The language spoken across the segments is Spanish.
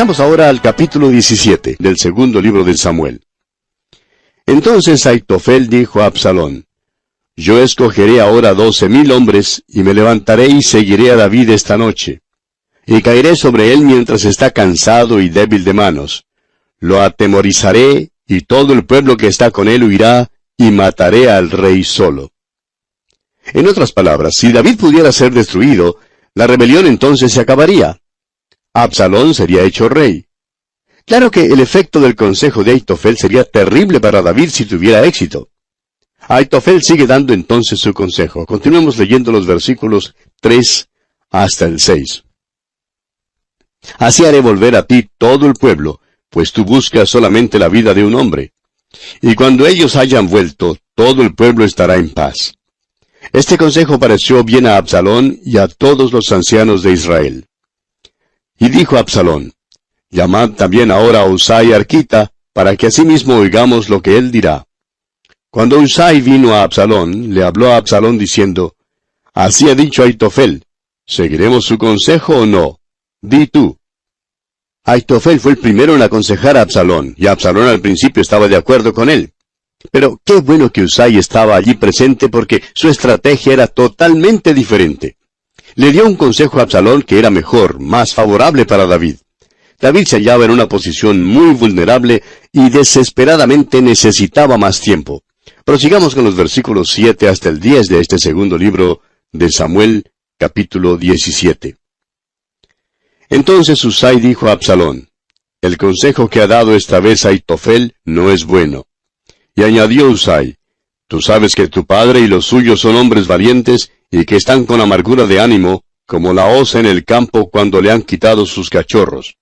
Pasamos ahora al capítulo 17 del segundo libro de Samuel. Entonces Aitofel dijo a Absalón: Yo escogeré ahora 12,000 hombres, y me levantaré y seguiré a David esta noche. Y caeré sobre él mientras está cansado y débil de manos. Lo atemorizaré, y todo el pueblo que está con él huirá, y mataré al rey solo. En otras palabras, si David pudiera ser destruido, la rebelión entonces se acabaría. Absalón sería hecho rey. Claro que el efecto del consejo de Aitofel sería terrible para David si tuviera éxito. Aitofel sigue dando entonces su consejo. Continuemos leyendo los versículos 3 hasta el 6. Así haré volver a ti todo el pueblo, pues tú buscas solamente la vida de un hombre. Y cuando ellos hayan vuelto, todo el pueblo estará en paz. Este consejo pareció bien a Absalón y a todos los ancianos de Israel. Y dijo Absalón: Llamad también ahora a Husai arquita, para que asimismo oigamos lo que él dirá. Cuando Husai vino a Absalón, le habló a Absalón diciendo: Así ha dicho Aitofel, ¿seguiremos su consejo o no? Di tú. Aitofel fue el primero en aconsejar a Absalón, y Absalón al principio estaba de acuerdo con él. Pero qué bueno que Husai estaba allí presente, porque su estrategia era totalmente diferente. Le dio un consejo a Absalón que era mejor, más favorable para David. David se hallaba en una posición muy vulnerable y desesperadamente necesitaba más tiempo. Prosigamos con los versículos 7 hasta el 10 de este segundo libro de Samuel, capítulo 17. Entonces Husai dijo a Absalón: El consejo que ha dado esta vez Aitofel no es bueno. Y añadió Husai: Tú sabes que tu padre y los suyos son hombres valientes, y que están con amargura de ánimo, como la osa en el campo cuando le han quitado sus cachorros.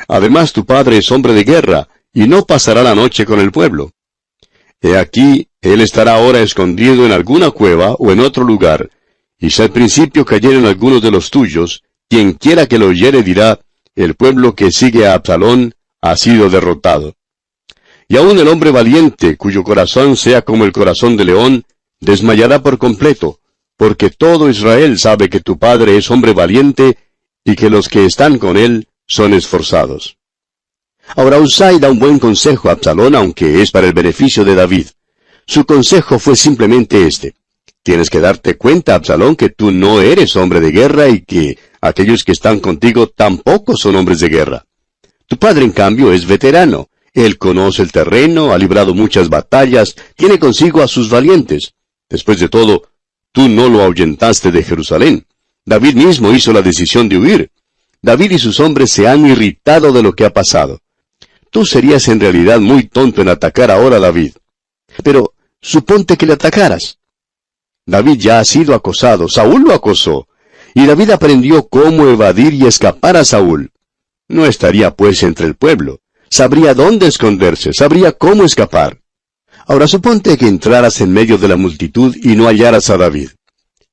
Además tu padre es hombre de guerra, y no pasará la noche con el pueblo. He aquí, él estará ahora escondido en alguna cueva o en otro lugar, y si al principio cayeren algunos de los tuyos, quien quiera que lo oyere dirá: El pueblo que sigue a Absalón ha sido derrotado. Y aun el hombre valiente, cuyo corazón sea como el corazón de león, desmayará por completo, porque todo Israel sabe que tu padre es hombre valiente, y que los que están con él son esforzados. Ahora Husai da un buen consejo a Absalón, aunque es para el beneficio de David. Su consejo fue simplemente este: Tienes que darte cuenta, Absalón, que tú no eres hombre de guerra y que aquellos que están contigo tampoco son hombres de guerra. Tu padre, en cambio, es veterano. Él conoce el terreno, ha librado muchas batallas, tiene consigo a sus valientes. Después de todo, tú no lo ahuyentaste de Jerusalén. David mismo hizo la decisión de huir. David y sus hombres se han irritado de lo que ha pasado. Tú serías en realidad muy tonto en atacar ahora a David. Pero suponte que le atacaras. David ya ha sido acosado, Saúl lo acosó, y David aprendió cómo evadir y escapar a Saúl. No estaría pues entre el pueblo. Sabría dónde esconderse, sabría cómo escapar. Ahora suponte que entraras en medio de la multitud y no hallaras a David.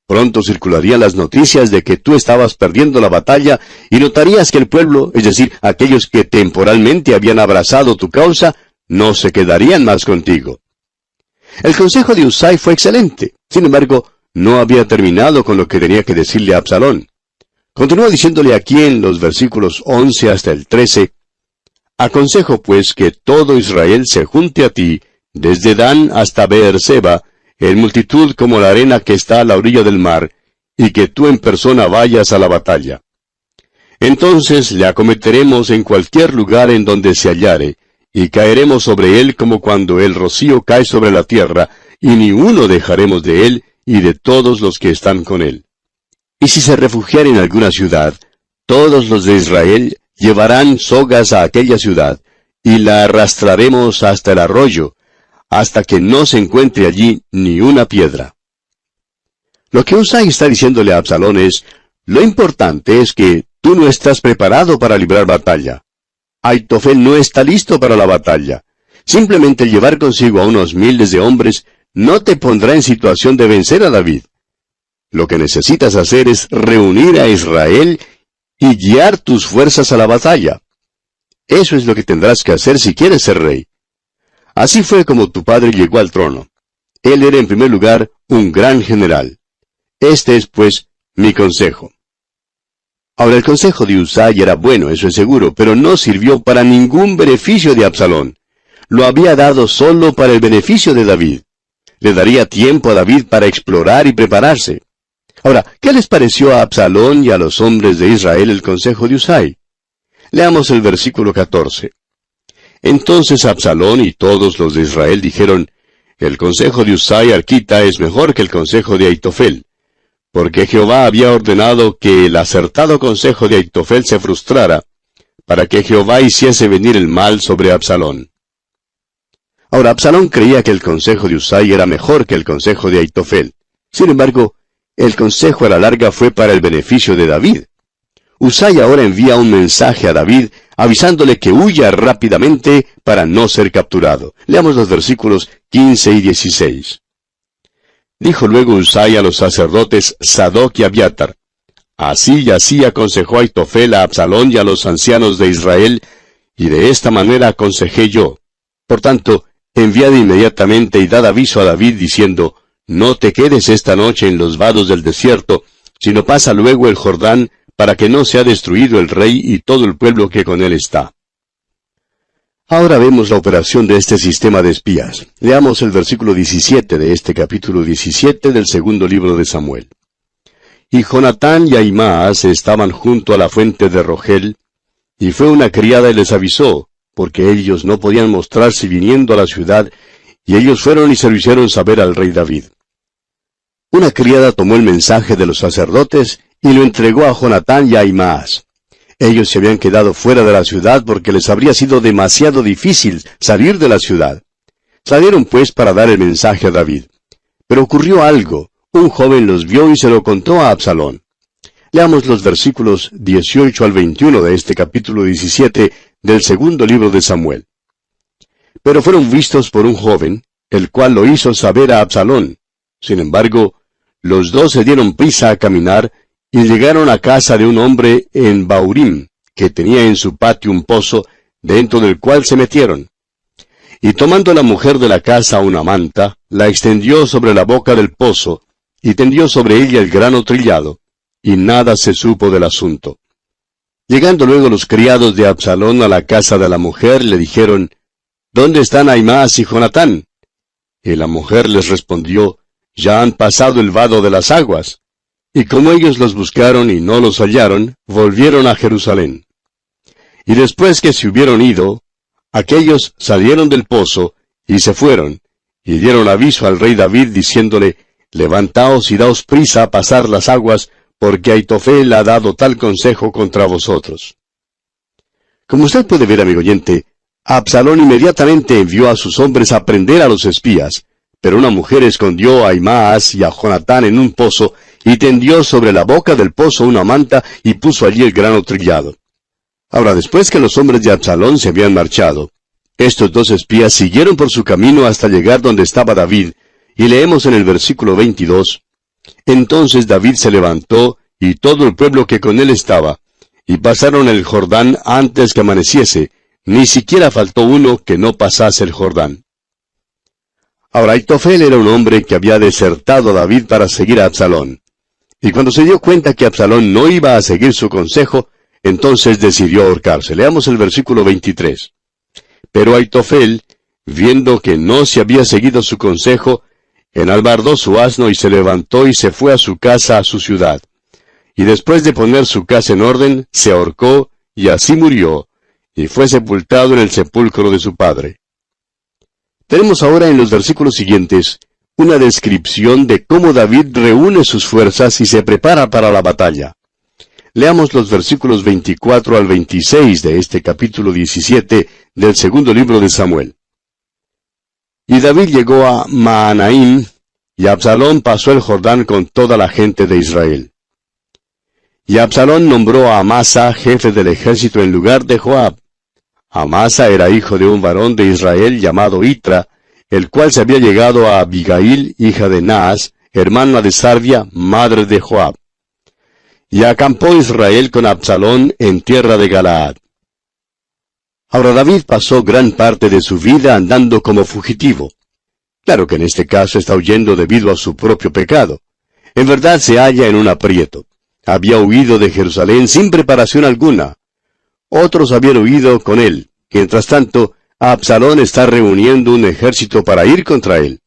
Pronto circularían las noticias de que tú estabas perdiendo la batalla y notarías que el pueblo, es decir, aquellos que temporalmente habían abrazado tu causa, no se quedarían más contigo. El consejo de Husai fue excelente. Sin embargo, no había terminado con lo que tenía que decirle a Absalón. Continúa diciéndole aquí en los versículos 11 hasta el 13, Aconsejo pues que todo Israel se junte a ti, desde Dan hasta Beerseba, en multitud como la arena que está a la orilla del mar, y que tú en persona vayas a la batalla. Entonces le acometeremos en cualquier lugar en donde se hallare, y caeremos sobre él como cuando el rocío cae sobre la tierra, y ni uno dejaremos de él y de todos los que están con él. Y si se refugiara en alguna ciudad, todos los de Israel llevarán sogas a aquella ciudad, y la arrastraremos hasta el arroyo, hasta que no se encuentre allí ni una piedra. Lo que Husai está diciéndole a Absalón es: lo importante es que tú no estás preparado para librar batalla. Aitofel no está listo para la batalla. Simplemente llevar consigo a unos miles de hombres no te pondrá en situación de vencer a David. Lo que necesitas hacer es reunir a Israel y guiar tus fuerzas a la batalla. Eso es lo que tendrás que hacer si quieres ser rey. Así fue como tu padre llegó al trono. Él era en primer lugar un gran general. Este es, pues, mi consejo. Ahora, el consejo de Usai era bueno, eso es seguro, pero no sirvió para ningún beneficio de Absalón. Lo había dado solo para el beneficio de David. Le daría tiempo a David para explorar y prepararse. Ahora, ¿qué les pareció a Absalón y a los hombres de Israel el consejo de Usai? Leamos el versículo 14. Entonces Absalón y todos los de Israel dijeron, el consejo de Usai arquita es mejor que el consejo de Ahitofel, porque Jehová había ordenado que el acertado consejo de Ahitofel se frustrara, para que Jehová hiciese venir el mal sobre Absalón. Ahora, Absalón creía que el consejo de Usai era mejor que el consejo de Ahitofel. Sin embargo, el consejo a la larga fue para el beneficio de David. Usai ahora envía un mensaje a David, avisándole que huya rápidamente para no ser capturado. Leamos los versículos 15 y 16. Dijo luego Usai a los sacerdotes Sadoc y Abiatar, así y así aconsejó Ahitofel a Absalón y a los ancianos de Israel, y de esta manera aconsejé yo. Por tanto, enviad inmediatamente y dad aviso a David diciendo, no te quedes esta noche en los vados del desierto, sino pasa luego el Jordán, para que no sea destruido el rey y todo el pueblo que con él está. Ahora vemos la operación de este sistema de espías. Leamos el versículo 17 de este capítulo 17 del segundo libro de Samuel. Y Jonatán y Ahimaas estaban junto a la fuente de Rogel, y fue una criada y les avisó, porque ellos no podían mostrarse viniendo a la ciudad, y ellos fueron y se lo hicieron saber al rey David. Una criada tomó el mensaje de los sacerdotes y lo entregó a Jonatán y a Ahimaas. Ellos se habían quedado fuera de la ciudad porque les habría sido demasiado difícil salir de la ciudad. Salieron pues para dar el mensaje a David. Pero ocurrió algo. Un joven los vio y se lo contó a Absalón. Leamos los versículos 18 al 21 de este capítulo 17 del segundo libro de Samuel. Pero fueron vistos por un joven, el cual lo hizo saber a Absalón. Sin embargo, los dos se dieron prisa a caminar, y llegaron a casa de un hombre en Baurim, que tenía en su patio un pozo, dentro del cual se metieron. Y tomando la mujer de la casa una manta, la extendió sobre la boca del pozo, y tendió sobre ella el grano trillado, y nada se supo del asunto. Llegando luego los criados de Absalón a la casa de la mujer, le dijeron, ¿dónde están Ahimaas y Jonatán? Y la mujer les respondió, ya han pasado el vado de las aguas. Y como ellos los buscaron y no los hallaron, volvieron a Jerusalén. Y después que se hubieron ido, aquellos salieron del pozo, y se fueron, y dieron aviso al rey David, diciéndole, levantaos y daos prisa a pasar las aguas, porque Ahitofel ha dado tal consejo contra vosotros. Como usted puede ver, amigo oyente, Absalón inmediatamente envió a sus hombres a prender a los espías, pero una mujer escondió a Ahimaas y a Jonatán en un pozo, y tendió sobre la boca del pozo una manta, y puso allí el grano trillado. Ahora, después que los hombres de Absalón se habían marchado, estos dos espías siguieron por su camino hasta llegar donde estaba David, y leemos en el versículo 22, entonces David se levantó, y todo el pueblo que con él estaba, y pasaron el Jordán antes que amaneciese, ni siquiera faltó uno que no pasase el Jordán. Ahora, Ahitofel era un hombre que había desertado a David para seguir a Absalón. Y cuando se dio cuenta que Absalón no iba a seguir su consejo, entonces decidió ahorcarse. Leamos el versículo 23. Pero Ahitofel, viendo que no se había seguido su consejo, enalbardó su asno y se levantó y se fue a su casa, a su ciudad. Y después de poner su casa en orden, se ahorcó, y así murió, y fue sepultado en el sepulcro de su padre. Tenemos ahora en los versículos siguientes una descripción de cómo David reúne sus fuerzas y se prepara para la batalla. Leamos los versículos 24 al 26 de este capítulo 17 del segundo libro de Samuel. Y David llegó a Mahanaim, y Absalón pasó el Jordán con toda la gente de Israel. Y Absalón nombró a Amasa jefe del ejército en lugar de Joab. Amasa era hijo de un varón de Israel llamado Itra, el cual se había llegado a Abigail, hija de Naas, hermana de Sarvia, madre de Joab. Y acampó Israel con Absalón en tierra de Galaad. Ahora David pasó gran parte de su vida andando como fugitivo. Claro que en este caso está huyendo debido a su propio pecado. En verdad se halla en un aprieto. había huido de Jerusalén sin preparación alguna. Otros habían huido con él. Mientras tanto, Absalón está reuniendo un ejército para ir contra él.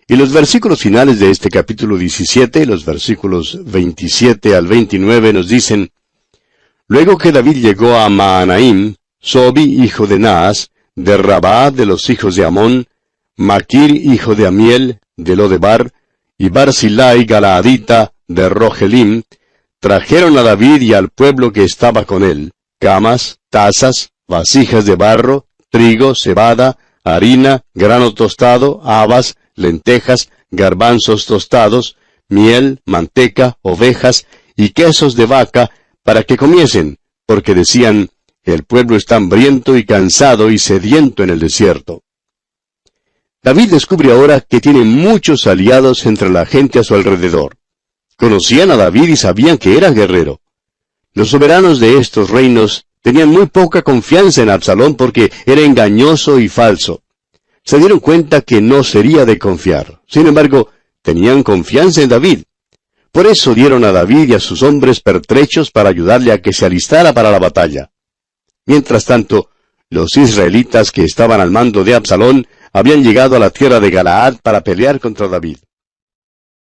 Y los versículos finales de este capítulo 17, los versículos 27 al 29 nos dicen: Luego que David llegó a Mahanaim, Sobi, hijo de Naas, de Rabá de los hijos de Amón, Maquir, hijo de Amiel, de Lodebar, y Barzillai Galaadita, de Rogelim, trajeron a David y al pueblo que estaba con él, camas, tazas, vasijas de barro, trigo, cebada, harina, grano tostado, habas, lentejas, garbanzos tostados, miel, manteca, ovejas y quesos de vaca, para que comiesen, porque decían: el pueblo está hambriento y cansado y sediento en el desierto. David descubre ahora que tiene muchos aliados entre la gente a su alrededor. Conocían a David y sabían que era guerrero. Los soberanos de estos reinos tenían muy poca confianza en Absalón porque era engañoso y falso. Se dieron cuenta que no sería de confiar. Sin embargo, tenían confianza en David. Por eso dieron a David y a sus hombres pertrechos para ayudarle a que se alistara para la batalla. Mientras tanto, los israelitas que estaban al mando de Absalón habían llegado a la tierra de Galaad para pelear contra David.